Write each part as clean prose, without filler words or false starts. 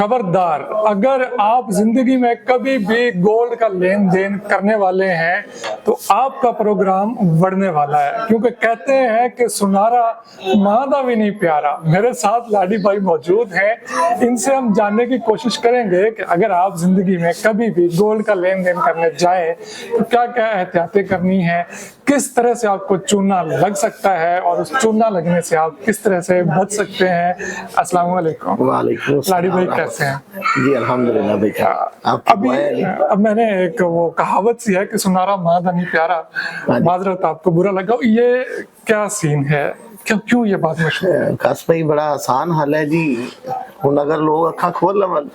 खबरदार, अगर आप जिंदगी में कभी भी गोल्ड का लेन देन करने वाले हैं तो आपका प्रोग्राम बढ़ने वाला है, क्योंकि कहते हैं कि सुनारा मादा भी नहीं प्यारा। मेरे साथ लाडी भाई मौजूद हैं, इनसे हम जानने की कोशिश करेंगे कि अगर आप जिंदगी में कभी भी गोल्ड का लेन देन करने जाए तो क्या क्या एहतियातें करनी है, किस तरह से आपको चूना लग सकता है और उस चूना लगने से आप किस तरह से बच सकते हैं। अस्सलाम वालेकुम। वालेकुम। लाडी भाई कैसे हैं? जी अल्हम्दुलिल्लाह बेटा। अब मैंने एक वो कहावत सी है कि सुनारा मादा नहीं प्यारा, माजरत आपको बुरा लगा, ये क्या सीन है, क्यों ये बात मशहूर है? कस भाई बड़ा आसान हल है जी। हुण अगर लोग अखा खोल लवन,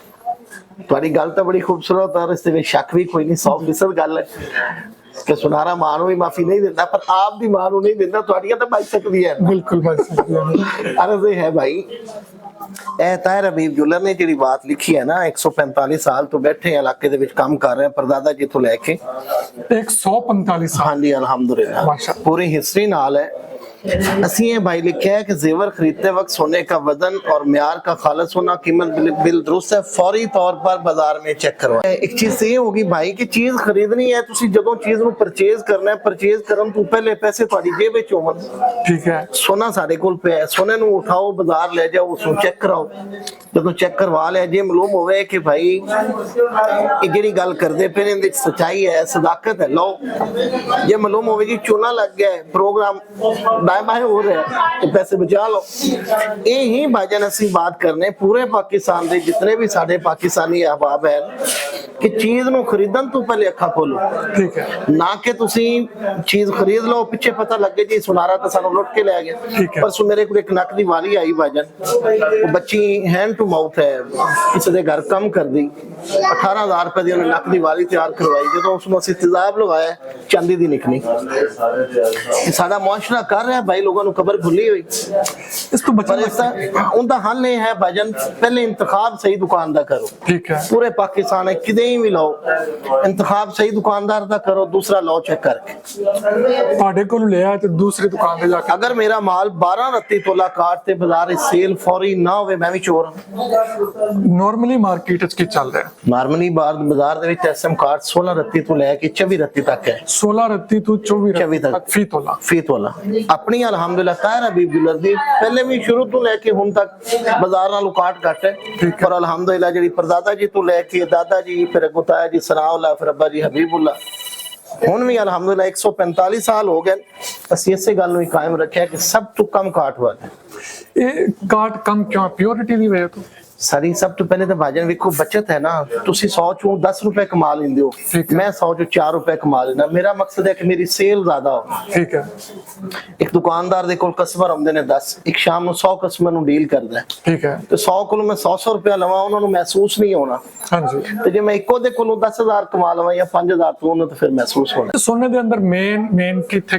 तुम्हारी गल तो बड़ी खूबसूरत और इससे शक भी कोई नहीं, 100% गल है कि सुनारा मां नूं भी माफी नहीं देता, पर आप दी मां नूं नहीं देता, तुहाडियां तो बच सकदी है। बिल्कुल बच सकदी है। अर्ज़ है भाई, ताहिर हबीब जुलर ने जी बात लिखी है ना, 145 साल तो बैठे इलाके दे विच काम कर रहे हैं, परदादा जी तो लेके 145 साल। हाँ जी अल्हम्दुलिल्लाह, पूरी हिस्ट्री नाल है। असी ये भाई लिखा है कि जेवर खरीदते वक्त सोने का वजन और म्यार का खालस होना, कीमत बिल दुरुस्त है, फौरी तौर पर बाजार में चेक करवाएं। एक चीज ये होगी भाई कि चीज खरीदनी है, तुसी जदों चीज नु परचेज करना है, परचेज करन तो पहले पैसे तुम्हारी जेब विच होवन। ठीक है, सोना साडे कोल पे है, सोने नु उठाओ बाजार ले जाओ, उसको चेक कराओ। जदों चेक करवा लिया, जे मालूम होवे कि भाई ये जेड़ी गल करदे पे इहदे सच्चाई है, सदाकत है, लो। जे मालूम होवे जी चूना लग गया है, प्रोग्राम बाय हो रहा है, तो पैसे बचा लो। ये ही भाईजान असी बात करने पूरे पाकिस्तान दे जितने भी साडे पाकिस्तानी अहबाब हैं कि चीज नु खरीदन तो पहले अखा खोलो। ठीक है, ना कि तुसी चीज खरीद लो पीछे पता लगे जी सुनारा तो सानू लुट के ले गया। परसों मेरे को एक नक दी वाली आई भाईजान, वो बच्ची हैंड टू माउथ है, किसी दे घर कम कर दी, 18,000 रुपए दी उन्हें नक दी वाली तैयार करवाई, जो उसमें असी तेजाब लगाया चांदी दी निकली। साडा मुआशरा कर रहा है भाई, लोगों को खबर भुली हुई। इस तो बचना उनका हल ये है भाईजान, पहले इंतखाब सही दुकानदार करो। ठीक है, पूरे पाकिस्तान है किदे भी लो, इंतखाब सही दुकानदार दा करो, दूसरा लो चेक करके ਤੁਹਾਡੇ ਕੋਲ ਲਿਆ ਤੇ दूसरी दुकान पे जाके। अगर मेरा माल 12 रत्ती तोला काट ते बाजार सेल फौरी ना होवे, मैं भी चोर हां। नॉर्मली मार्केट च की चल रहा है? नॉर्मली बाजार दे विच एसएम कार्ड 16 रत्ती तो लेके 24 रत्ती तक है। 16 रत्ती तो 24 तक फी तोला अपनी अल्हम्दुलिल्लाह ताहिर हबीब जुलर दी पहले भी शुरू तो लेके हुन तक बाजार नालों काट घट है। पर अल्हम्दुलिल्लाह जेडी परदादा जी तो लेके दादा जी, फिर अगुताया जी सनाउल्लाह, फिर अब्बा जी हबीबुल्लाह, हुन भी अल्हम्दुलिल्लाह 145 साल हो गए असी इसे गल नूं कायम रखिया कि सब तो कम काट हुआ है। ये काट कम क्यों? प्योरिटी दी वजह तो सारी। सब तो पहले तो भाजन देखो बचत है ना, तुसी 100 चों 10 रुपए कमा लेंदे हो, मैं 100 चों 4 रुपए कमा लेना। मेरा मकसद है कि मेरी सेल ज्यादा हो। ठीक है, एक दुकानदार दे कोल कस्टमर आउंदे ने 10, एक शाम ਨੂੰ 100 कस्टमर ਨੂੰ ਡੀਲ ਕਰਦਾ है। ठीक है, ਤੇ 100 ਕੋਲੋਂ ਮੈਂ 100 ਰੁਪਏ ਲਵਾਂ, ਉਹਨਾਂ ਨੂੰ ਮਹਿਸੂਸ ਨਹੀਂ ਹੋਣਾ। ਹਾਂਜੀ, ਤੇ ਜੇ ਮੈਂ ਇੱਕੋ ਦੇ ਕੋਲੋਂ 10,000 ਕਮਾ ਲਵਾਂ ਜਾਂ 5,000 ਤੋਂ, ਉਹਨਾਂ ਤੇ ਫਿਰ ਮਹਿਸੂਸ ਹੋਣਾ। ਸੋਨੇ ਦੇ ਅੰਦਰ ਮੇਨ ਕਿੱਥੇ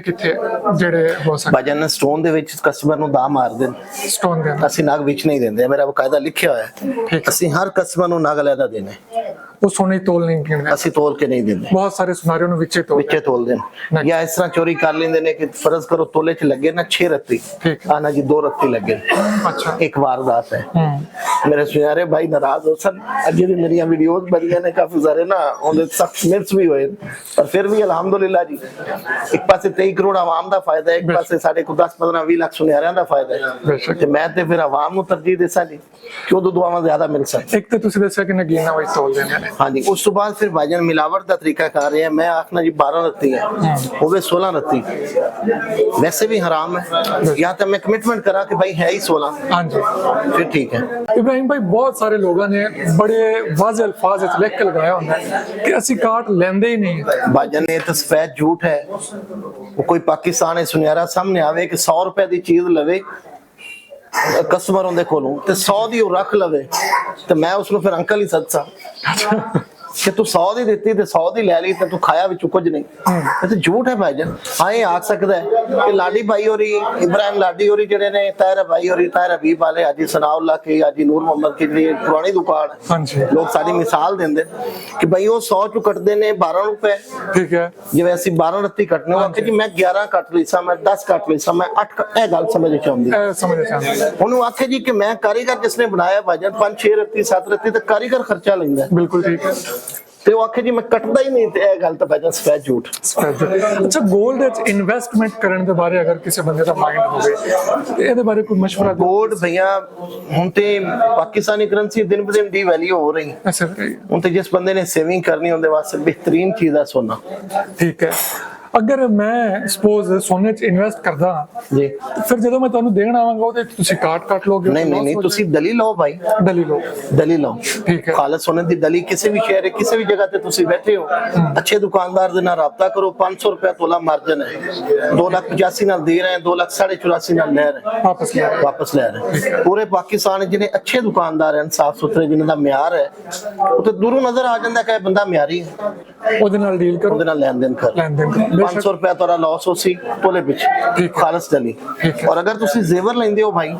ਜਿਹੜੇ ਹੋ ਸਕਦੇ? ਭਾਜਨ ਸਟੋਨ ਦੇ ਵਿੱਚ ਕਸਟਮਰ ਨੂੰ ਦਾ ਮਾਰ ਦੇਣ, ਸਟੋਨ ਦੇ ਅੰਦਰ ਅਸੀਂ ਨਗ ਵਿੱਚ ਨਹੀਂ ਦਿੰਦੇ, ਮੇਰਾ ਬਕਾਇਦਾ ਲਿਖਿਆ ਹੋਇਆ है। ਅਸੀਂ ਹਰ ਕਸਟਮਰ ਨੂੰ ਨਗ ਲੈਦਾ ਦੇਣਾ, ਉਹ ਸੋਨੇ ਤੋਲ ਨਹੀਂ ਦਿੰਦੇ, ਅਸੀਂ ਤੋਲ ਕੇ ਨਹੀਂ ਦਿੰਦੇ। ਬਹੁਤ ਸਾਰੇ ਸੁਨਾਰਿਆਂ ਨੂੰ ਵਿੱਚੇ ਤੋਲ ਦੇਣ, ਜਾਂ ਇਸ ਤਰ੍ਹਾਂ ਚੋਰੀ ਕਰ ਲੈਂਦੇ ਨੇ ਕਿ ਫਰਜ਼ ਕਰੋ ਤੋਲੇ ਚ ਲੱਗੇ ਨਾ 6 ਰੱਤੀ, ਆਨਾ ਜੀ 2 ਰੱਤੀ ਲੱਗੇ। ਅੱਛਾ, ਇੱਕ ਵਾਰਦਾਤ है। मेरे सुनारे भाई नाराज हो सन, अजे भी मेरी वीडियोस बनिया ने काफी सारे ना उनके सख्त मिर्च भी हुए, पर फिर भी अल्हम्दुलिल्लाह जी एक पासे 23 करोड़ आवाम दा फायदा है, एक पासे साडे को 10 15 20 लाख सुनारियां दा फायदा है। ते मैं ते फिर आवाम नु तरजीह देसा जी क्यों दो दुआवां ज्यादा मिल सन। एक ते तुसी दस्या कि नगीना वही तोल देने ने। हां जी, उस तो बाद फिर भाईजान मिलावट दा तरीका कर रहे हैं। मैं आखना जी 12 रत्ती है, होवे 16 रत्ती, वैसे भी हराम है, या तो मैं कमिटमेंट करा कि भाई है ही 16। हां जी, फिर ठीक है। इब्राहिम भाई, बहुत सारे लोगों ने बड़े वाज़े अल्फाज लिख के लगाया होता है कि असी काट लेंदे ही नहीं। भाजन ये तो सफेद झूठ है। वो कोई पाकिस्तान सुनियारा सामने आवे कि 100 रुपए की चीज लवे कस्टमर उनके कोलों ते 100 दी रख लवे, तो मैं उसको फिर अंकल ही सदसा। ਕਿ ਤੂੰ 100 ਦੀ ਦਿੱਤੀ ਤੇ 100 ਦੀ ਲੈ ਲਈ ਤੇ ਤੂੰ ਖਾਇਆ ਵਿੱਚ ਕੁਝ ਨਹੀਂ। ਇਹ ਤਾਂ ਝੂਠ ਹੈ ਭਾਈਜਾਨ। ਹਾਂ ਇਹ ਆਖ ਸਕਦਾ ਹੈ ਕਿ ਲਾਡੀ ਭਾਈ ਹੋਰੀ, ਇਬਰਾਹਿਮ ਲਾਡੀ ਹੋਰੀ ਜਿਹੜੇ ਨੇ, ਤਾਹਿਰ ਭਾਈ ਹੋਰੀ, ਤਾਹਿਰ ਹਬੀਬ ਵਾਲੇ, ਹਾਜੀ ਸਨਾਉल्ला की, हाजी नूर मोहम्मद की ਜਿਹੜੀ ਪੁਰਾਣੀ ਦੁਕਾਨ ਹਾਂਜੀ ਲੋਕ ਸਾਡੀ ਮਿਸਾਲ ਦਿੰਦੇ ਕਿ ਭਾਈ ਉਹ 100 ਚੋਂ ਕੱਟਦੇ ਨੇ 12 ਰੁਪਏ। ਠੀਕ ਹੈ। ਜਿਵੇਂ ਅਸੀਂ 12 ਰੱਤੀ ਕੱਟਨੇ ਉਹ ਆਖੇ ਜੀ ਮੈਂ 11 ਕੱਟ ਲਈ ਸਾਂ, ਮੈਂ 10 ਕੱਟ ਲਈ ਸਾਂ, ਮੈਂ 8 ਇਹ ਗੱਲ ਸਮਝ ਚਾਹੁੰਦੀ ਸਮਝ ਚਾਹੁੰਦੇ ਉਹਨੂੰ ਆਖੇ ਜੀ ਕਿ ਮੈਂ ਕਾਰੀਗਰ ਜਿਸਨੇ ਬਣਾਇਆ ਭਾਈਜਾਨ 5-6 ਰੱਤੀ 7 ਰੱਤੀ ਤੇ ਕਾਰੀਗਰ ਖਰਚਾ ਲੈਂਦਾ ਹੈ। ਬਿਲਕੁਲ ਠੀਕ ਹੈ। ਤੇ ਉਹ ਆਖੇ ਜੀ ਮੈਂ ਕੱਟਦਾ ਹੀ ਨਹੀਂ, ਤੇ ਇਹ ਗੱਲ ਤਾਂ ਭਾਈਜਾਨ ਸਫੈਦ ਝੂਠ। ਅੱਛਾ 골ਡ ਵਿੱਚ ਇਨਵੈਸਟਮੈਂਟ ਕਰਨ ਦੇ ਬਾਰੇ ਅਗਰ ਕਿਸੇ ਬੰਦੇ ਦਾ ਮਾਈਂਡ ਹੋਵੇ ਤੇ ਇਹਦੇ ਬਾਰੇ ਕੋਈ ਮਸ਼ਵਰਾ ਦਿਓ। 골ਡ ਭਈਆ ਹੁਣ ਤੇ ਪਾਕਿਸਤਾਨੀ ਕਰੰਸੀ ਦਿਨ ਬ ਦਿਨ ਡੀਵੈਲਿਊ ਹੋ ਰਹੀ ਹੈ। ਅੱਛਾ ਹੁਣ ਤੇ ਜਿਸ ਬੰਦੇ ਨੇ ਸੇਵਿੰਗ ਕਰਨੀ ਉਹਦੇ ਵਾਸਤੇ ਬਿਹਤਰੀਨ ਚੀਜ਼ ਹੈ ਸੋਨਾ। ਠੀਕ ਹੈ। ਅਗਰ ਮੈਂ ਸਪੋਜ਼ ਸੋਨੇ 'ਚ ਇਨਵੈਸਟ ਕਰਦਾ ਜੀ ਫਿਰ ਜਦੋਂ ਮੈਂ ਤੁਹਾਨੂੰ ਦੇਣ ਆਵਾਂਗਾ ਉਹਦੇ ਤੁਸੀਂ ਕਾਟ ਲੋਗੇ? ਨਹੀਂ ਤੁਸੀਂ ਦਲੀ ਲਓ ਭਾਈ, ਦਲੀ ਲਓ। ਦਲੀ ਲਓ। ਠੀਕ ਹੈ। ਖਾਲਸ ਸੋਨੇ ਦੀ ਦਲੀ ਕਿਸੇ ਵੀ ਸ਼ਹਿਰ ਕਿਸੇ ਵੀ ਜਗ੍ਹਾ ਤੇ ਤੁਸੀਂ ਬੈਠੇ ਹੋ, ਅੱਛੇ ਦੁਕਾਨਦਾਰ ਦੇ ਨਾਲ ਰਾਬਤਾ ਕਰੋ। 500 ਰੁਪਏ ਤੋਲਾ ਮਾਰਜਨ ਹੈ, 2,85,000 ਨਾਲ ਦੇ ਰਹੇ हैं, 2,84,500 ਨਾਲ ਲੈ ਰਹੇ हैं, ਵਾਪਸ ਲੈ ਰਹੇ हैं। ਪੂਰੇ ਪਾਕਿਸਤਾਨ ਜਿਹੜੇ ਅੱਛੇ ਦੁਕਾਨਦਾਰ ਹਨ, ਸਾਫ ਸੁਥਰੇ, ਜਿਨ੍ਹਾਂ ਦਾ ਮਿਆਰ ਹੈ, ਉਹ ਤੇ ਦੂਰੋਂ ਨਜ਼ਰ ਆ ਜਾਂਦਾ ਕਿ ਇਹ ਬੰਦਾ ਮਿਆਰੀ ਹੈ, ਉਹਦੇ ਨਾਲ ਡੀਲ ਕਰੋ, ਉਹਦੇ ਨਾਲ ਲੈਣ ਦੇਣ ਕਰੋ। 500 ਰੁਪਏ ਤੁਹਾਡਾ ਲਾਸ ਹੋ ਸੀ ਤੋਲੇ ਵਿੱਚ ਖਾਲਸ ਦਲੀ। ਔਰ ਅਗਰ ਤੁਸੀਂ ਜ਼ੇਵਰ ਲੈਂਦੇ ਹੋ ਭਾਈ,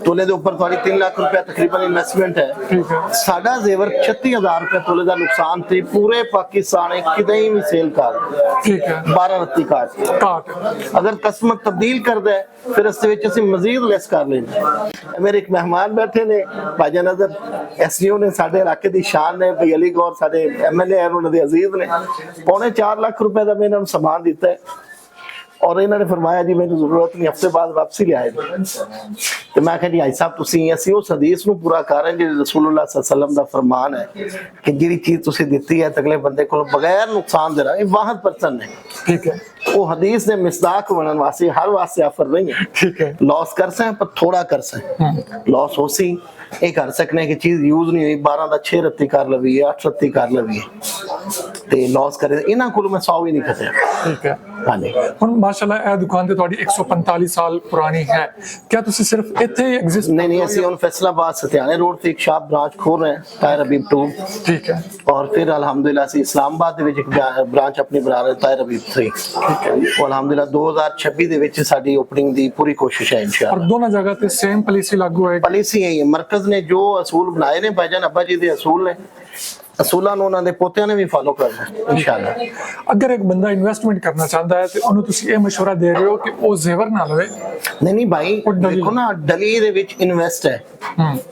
ਤੋਲੇ ਦੇ ਉੱਪਰ ਤੁਹਾਡੀ 3 ਲੱਖ ਰੁਪਏ ਤਕਰੀਬਨ ਇਨਵੈਸਟਮੈਂਟ ਹੈ। ਸਾਡਾ ਜ਼ੇਵਰ 36,000 ਰੁਪਏ ਤੋਲੇ ਦਾ ਨੁਕਸਾਨ ਤੇ ਪੂਰੇ ਪਾਕਿस्तान ਕਿਤੇ ਵੀ ਸੇਲ ਕਰ। ਠੀਕ ਹੈ। 12 ਰੱਤੀ ਕਾਟ ਅਗਰ ਕਸਮਤ ਤਬਦੀਲ ਕਰਦਾ ਹੈ ਫਿਰ ਇਸ ਦੇ ਵਿੱਚ ਅਸੀਂ ਮਜ਼ੀਦ ਲੈਸ ਕਰ ਲੈਂਦੇ। ਮੇਰੇ ਇੱਕ ਮਹਿਮਾਨ ਬੈਠੇ ਨੇ ਭਾਜਾ ਨਜ਼ਰ ਐਸਡੀਓ ਨੇ, ਸਾਡੇ ਇਲਾਕੇ ਦੀ ਸ਼ਾਨ ਨੇ, ਭਈ ਅਲੀ ਗੌਰ ਸਾਡੇ ਐਮਐਲਏ ਹਨ, ਉਹਨਾਂ ਦੇ ਅਜ਼ੀਜ਼ ਨੇ। 4.5 ਲੱਖ ਰੁਪਏ ਦਾ ਮੈਂ ਇਹਨਾਂ ਨੂੰ ਸਮਾਨ ਦਿੱਤਾ ਹੈ ਔਰ ਇਹਨਾਂ ਨੇ ਫਰਮਾਇਆ ਜੀ ਮੈਨੂੰ ਜ਼ਰੂਰਤ ਨਹੀਂ, ਹਫਤੇ ਬਾਅਦ ਵਾਪਸੀ ਲਿਆਏ। ਤੇ ਮੈਂ ਕਿਹਾ ਜੀ ਭਾਈ ਸਾਹਿਬ ਤੁਸੀਂ ਅਸੀਂ ਉਸ ਹਦੀਸ ਨੂੰ ਪੂਰਾ ਕਰ ਰਹੇ ਜਿਹੜੇ ਰਸੂਲੁल्लाह सल्लल्लाहु अलैहि वसल्लम ਦਾ ਫਰਮਾਨ ਹੈ ਕਿ ਜਿਹੜੀ ਚੀਜ਼ ਤੁਸੀਂ ਦਿੱਤੀ ਹੈ ਅਗਲੇ ਬੰਦੇ ਕੋਲ ਬਗੈਰ ਨੁਕਸਾਨ ਦੇ ਰਹਾ। ਇਹ ਵਾਹਦ ਪਰਸਨ ਨੇ। ਠੀਕ ਹੈ। ਉਹ ਹਦੀਸ ਦੇ ਮਿਸਦਾਕ ਬਣਨ ਵਾਸਤੇ ਹਰ ਵਾਸਤੇ ਆਫਰ ਨਹੀਂ ਹੈ। ਠੀਕ ਹੈ। लॉस कर सकें पर थोड़ा कर सकें। लॉस हो सी ये कर सकने की चीज यूज नहीं हुई 12 ਦਾ 6 ਰੱਤੀ ਕਰ ਲਵੀ 8 ਰੱਤੀ ਕਰ ਲਵੀ ਤੇ लॉस करे ਇਹਨਾਂ ਕੋਲ ਮੈਂ 100 ਵੀ ਨਹੀਂ ਖਤਿਆ। ਠੀਕ ਹੈ। ਹਾਂਜੀ ਹੁਣ ਮਾਸ਼ਾਅੱਲਾ ਇਹ ਦੁਕਾਨ ਤੇ ਤੁਹਾਡੀ 145 ਸਾਲ ਪੁਰਾਣੀ ਹੈ, क्या ਤੁਸੀਂ ਸਿਰਫ ਇੱਥੇ ਹੀ ਐਗਜ਼ਿਸਟ? नहीं ਅਸੀਂ ਹੁਣ फैसलाबाद सतियाने रोड ਤੇ ਇੱਕ ਸ਼ਾਪ ਬ੍ਰਾਂਚ ਖੋਲ ਰਹੇ ਹਾਂ ਤਾਹਿਰ ਹਬੀਬ 2। ਠੀਕ ਹੈ। और फिर अल्हम्दुलिल्लाह ਅਸੀਂ ਇਸਲਾਮਾਬਾਦ ਦੇ ਵਿੱਚ ਇੱਕ ਬ੍ਰਾਂਚ ਆਪਣੀ ਬਣਾ ਰਹੇ ਤਾਹਿਰ ਹਬੀਬ 3। ਠੀਕ ਹੈ। और अल्हम्दुलिल्लाह 2026 ਦੇ ਵਿੱਚ ਸਾਡੀ ਓਪਨਿੰਗ ਦੀ ਪੂਰੀ ਕੋਸ਼ਿਸ਼ ਹੈ इंशाअल्लाह। और दोनों जगह पे सेम पॉलिसी लागू है? पॉलिसी है ये मरकज ने जो असूल बनाए ने भाईजान अब्बा जी ਦੇ ਅਸੂਲ ਨੇ, ਅਸੂਲਾਂ ਨੂੰ ਉਹਨਾਂ ਦੇ ਪੋਤਿਆਂ ਨੇ ਵੀ ਫਾਲੋ ਕਰਨਾ ਇਨਸ਼ਾਅੱਲਾ। ਅਗਰ ਇੱਕ ਬੰਦਾ ਇਨਵੈਸਟਮੈਂਟ ਕਰਨਾ ਚਾਹੁੰਦਾ ਹੈ ਤੇ ਉਹਨੂੰ ਤੁਸੀਂ ਇਹ ਮਸ਼ਵਰਾ ਦੇ ਰਹੇ ਹੋ ਕਿ ਉਹ ਜ਼ੇਵਰ ਨਾ ਲਵੇ? ਨਹੀਂ ਭਾਈ ਦੇਖੋ ਨਾ ਡਲੀ ਦੇ ਵਿੱਚ ਇਨਵੈਸਟ ਹੈ।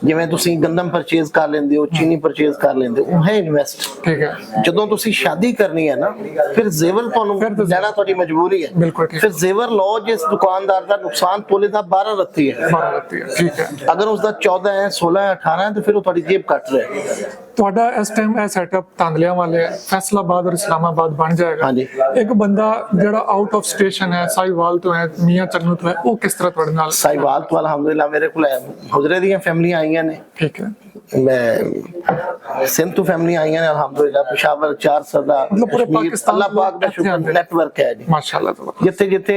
ਜਿਵੇਂ ਤੁਸੀਂ ਗੰਦਮ ਪਰਚੇਜ਼ ਕਰ ਲੈਂਦੇ ਹੋ, ਚੀਨੀ ਪਰਚੇਜ਼ ਕਰ ਲੈਂਦੇ ਹੋ, ਉਹ ਹੈ ਇਨਵੈਸਟ। ਠੀਕ ਹੈ। ਜਦੋਂ ਤੁਸੀਂ ਸ਼ਾਦੀ ਕਰਨੀ ਹੈ ਨਾ ਫਿਰ ਜ਼ੇਵਰ ਤੁਹਾਨੂੰ ਲੈਣਾ ਤੁਹਾਡੀ ਮਜਬੂਰੀ ਹੈ। ਬਿਲਕੁਲ। ਫਿਰ ਜ਼ੇਵਰ ਲਓ ਜਿਸ ਦੁਕਾਨਦਾਰ ਦਾ ਨੁਕਸਾਨ ਤੋਲੇ ਦਾ 12 ਰੱਤੀ ਹੈ। 12 ਰੱਤੀ ਹੈ। ਠੀਕ ਹੈ। ਅਗਰ ਉਸ ਦਾ 14 ਹੈ 16 ਹੈ 18 ਹੈ ਤਾਂ ਫਿਰ ਉਹ ਤੁਹਾਡੀ ਜੇਬ ਕੱਟ ਰਿਹਾ ਹੈ। ਤੁਹਾਡਾ ਇਸ ਟਾਈਮ ਇਹ ਸੈਟਅਪ ਤਾਂਦਲਿਆਂ ਵਾਲੇ ਫੈਸਲਾਬਾਦ ਔਰ ਇਸਲਾਮਾਬਾਦ ਬਣ ਜਾਏਗਾ। ਹਾਂਜੀ। ਇੱਕ ਬੰਦਾ ਜਿਹੜਾ ਆਊਟ ਆਫ ਸਟੇਸ਼ਨ ਹੈ, ਸਾਈਵਾਲ ਤੋਂ ਹੈ, ਮੀਆਂ ਚੰਨੂ ਤੋਂ ਹੈ, ਉਹ ਕਿਸ ਤਰ੍ਹਾਂ ਤੁਹਾਡੇ ਨਾਲ? ਸਾਈਵਾਲ ਤੋਂ ਅਲਹਮਦੁਲਿਲਾ ਮੇਰੇ ਕੋਲ ਹੁਜਰੇ ਦੀਆਂ ਫੈਮਲੀਆਂ ਆਈਆਂ ਨੇ। ਠੀਕ ਹੈ। ਮੈਂ ਸਿੰਧ ਤੋਂ ਫੈਮਲੀ ਆਈਆਂ ਨੇ ਅਲਹਮਦੁਲਿਲਾ। ਪਸ਼ਾਵਰ 4 ਸਰਦਾ ਮਤਲਬ ਪੂਰੇ ਪਾਕਿਸਤਾਨ ਅੱਲਾਹ ਪਾਕ ਦਾ ਸ਼ੁਕਰ ਨੈਟਵਰਕ ਹੈ ਜੀ ਮਾਸ਼ਾਅੱਲਾ। ਜਿੱਥੇ ਜਿੱਥੇ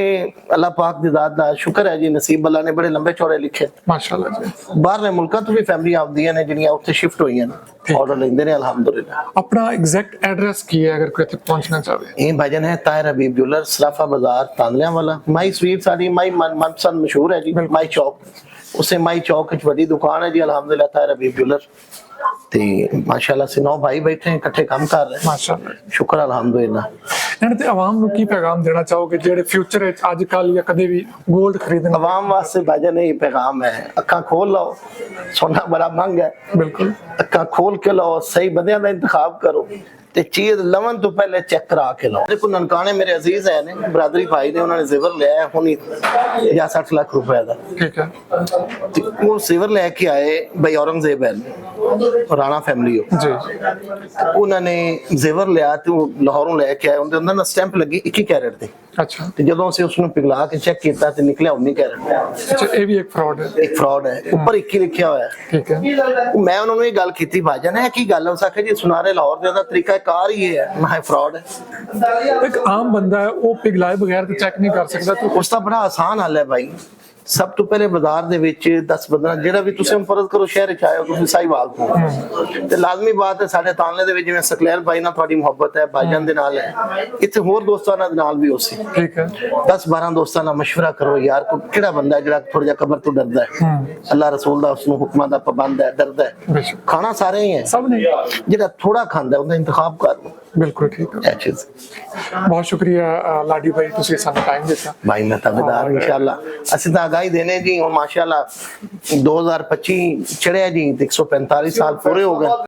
ਅੱਲਾਹ ਪਾਕ ਦੀ ਜ਼ਾਤ ਦਾ ਸ਼ੁਕਰ ਹੈ ਜੀ, ਨਸੀਬ ਅੱਲਾਹ ਨੇ ਬੜੇ ਲੰਬੇ ਚੌੜੇ ਲਿਖੇ ਮਾਸ਼ਾਅੱਲਾ ਜੀ। ਬਾਹਰਲੇ ਮੁਲਕਾਂ ਤੋਂ ਵੀ ਫੈਮਲੀ ਆਉਂਦੀਆਂ ਨੇ ਜਿਹੜੀਆਂ ਉੱਥੇ ਸ਼ਿਫਟ ਹੋਈਆਂ ਨੇ, ਆਰਡਰ ਲੈਂਦੇ ਨੇ ਅਲਹਮਦੁਲਿਲਾ। ਆਪਣਾ ਐਗਜ਼ੈਕਟ ਐਡਰੈਸ ਕੀ ਹੈ ਅਗਰ ਕੋਈ ਇੱਥੇ ਪਹੁੰਚਣਾ ਚਾਹੇ? ਇਹ ਭਾਈਜਾਨ ਹੈ ਤਾਹਿਰ ਹਬੀਬ ਜੁਐਲਰ, ਸਰਾਫਾ ਬਾਜ਼ਾਰ, ਤਾਂਦਲਿਆਂ ਵਾਲਾ। ਮਾਈ ਸਵੀਟ ਸਾਡੀ ਮਾਈ ਮਨਪਸੰਦ ਮਸ਼ਹੂਰ ਹੈ ਜੀ, ਮਾਈ ਚੌਕ। ਉਸੇ ਮਾਈ ਚੌਕ ਵਿੱਚ ਵੱਡੀ ਦੁਕਾਨ ਹੈ ਜੀ ਅਲਹਮਦੁਲਿਲਾ ਤਾਹਿਰ ਹਬੀਬ ਜੁਐਲਰ। ਤੇ ਮਾਸ਼ਾਅੱਲਾ ਸੇ 9 ਭਾਈ ਬੈਠੇ हैं ਇਕੱਠੇ ਕੰਮ ਕਰ ਰਹੇ हैं ਮਾਸ਼ਾਅੱਲਾ। ਸ਼ੁਕਰ ਅਲਹਮਦੁਲਿਲਾ। ਇਹਨਾਂ ਤੇ ਆਵਾਮ ਨੂੰ ਕੀ ਪੈਗਾਮ ਦੇਣਾ ਚਾਹੋਗੇ ਜਿਹੜੇ ਫਿਊਚਰ ਵਿੱਚ ਅੱਜ ਕੱਲ ਜਾਂ ਕਦੇ ਵੀ 골ਡ ਖਰੀਦਣ? आवाम वास्ते भाईजान ये पैगाम है, अखा खोल लो, सोना बड़ा महंगा है। बिल्कुल। अखा खोल के लो, सही बंदियां दा इंतखाब करो ते चीज लवन तो पहले चेक करा के लो। देखो ननकाने मेरे अजीज है ने, बरादरी भाई ने, उन्होंने जेवर लिया है हुनी या 60 लाख रुपए का। ठीक है। ते वो जेवर लेके आए भाई औरंगजेब है राणा फैमिली हो जी। उन्होंने जेवर लिया ते लाहौरों लेके आए, उनके अंदर ना स्टैंप लगी 21 कैरेट दी। अच्छा। ਤੇ ਜਦੋਂ ਅਸੀਂ ਉਸ ਨੂੰ ਪਿਘਲਾ ਕੇ ਚੈੱਕ ਕੀਤਾ ਤੇ ਨਿਕਲਿਆ 19 ਕੈਰਟ। अच्छा, ये भी एक फ्रॉड है? ਇੱਕ ਫਰਾਡ ਹੈ, ਉੱਪਰ 21 ਲਿਖਿਆ ਹੋਇਆ ਹੈ। ठीक है। ਮੈਂ ਉਹਨਾਂ ਨੂੰ ਇਹ ਗੱਲ ਕੀਤੀ ਭਾਜਨ ਹੈ ਕੀ ਗੱਲ ਹੋ ਸਕੇ ਜੀ ਸੁਨਾਰੇ ਲਾਹੌਰ ਦੇ ਦਾ ਤਰੀਕਾ ਕਾਰ ਹੀ ਇਹ ਹੈ। ਮੈਂ ਫਰਾਡ ਹੈ। एक आम बंदा है वो पिघलाए बगैर तो चेक नहीं कर सकता, तो ਉਸ ਦਾ ਬੜਾ ਆਸਾਨ ਹੱਲ ਹੈ ਭਾਈ। ਸਭ ਤੋਂ ਪਹਿਲੇ ਬਾਜ਼ਾਰ ਦੇ ਵਿੱਚ 10-15 ਜਿਹੜਾ ਵੀ ਤੁਸੀਂ ਫਰਜ਼ ਕਰੋ ਸ਼ਹਿਰ ਚ ਆਏ ਹੋ ਤੁਸੀਂ ਸਾਈਵਾਲ ਤੋਂ ਤੇ ਲਾਜ਼ਮੀ ਬਾਤ ਹੈ ਸਾਡੇ ਤਾਲਨੇ ਦੇ ਵਿੱਚ ਜਿਵੇਂ ਸਕਲੈਰ ਭਾਈ ਨਾਲ ਤੁਹਾਡੀ ਮੁਹੱਬਤ ਹੈ ਭਾਈਜਾਨ ਦੇ ਨਾਲ ਹੈ ਇੱਥੇ ਹੋਰ ਦੋਸਤਾਂ ਨਾਲ ਵੀ ਉਸੇ ਠੀਕ ਹੈ 10-12 ਦੋਸਤਾਂ ਨਾਲ ਮਸ਼ਵਰਾ ਕਰੋ ਯਾਰ ਕਿਹੜਾ ਬੰਦਾ ਜਿਹੜਾ ਥੋੜਾ ਜਿਹਾ ਕਬਰ ਤੋਂ ਡਰਦਾ ਹੈ ਅੱਲਾਹ ਰਸੂਲ ਦਾ ਉਸ ਨੂੰ ਹੁਕਮਾਂ ਦਾ ਪਾਬੰਦ ਹੈ ਡਰਦਾ ਹੈ ਖਾਣਾ ਸਾਰੇ ਹੀ ਹੈ सब नहीं ਜਿਹੜਾ ਥੋੜਾ ਖਾਂਦਾ ਉਹਦਾ ਇੰਤਖਾਬ ਕਰ ਲਓ बिल्कुल ठीक है ਇਹ ਚੀਜ਼ बहुत शुक्रिया लाडी भाई ਤੁਸੀਂ ਸਾਨੂੰ ਟਾਈਮ ਦਿੱਤਾ भाई मैं ताबेदार इंशाल्लाह ਅਸੀਂ ਤਾਂ ਆਗਾਹੀ ਦੇਣੇ ਜੀ ਹੁਣ ਮਾਸ਼ਾਅੱਲਾ 2025 ਚੜਿਆ ਜੀ 145 ਸਾਲ ਪੂਰੇ ਹੋ ਗਏ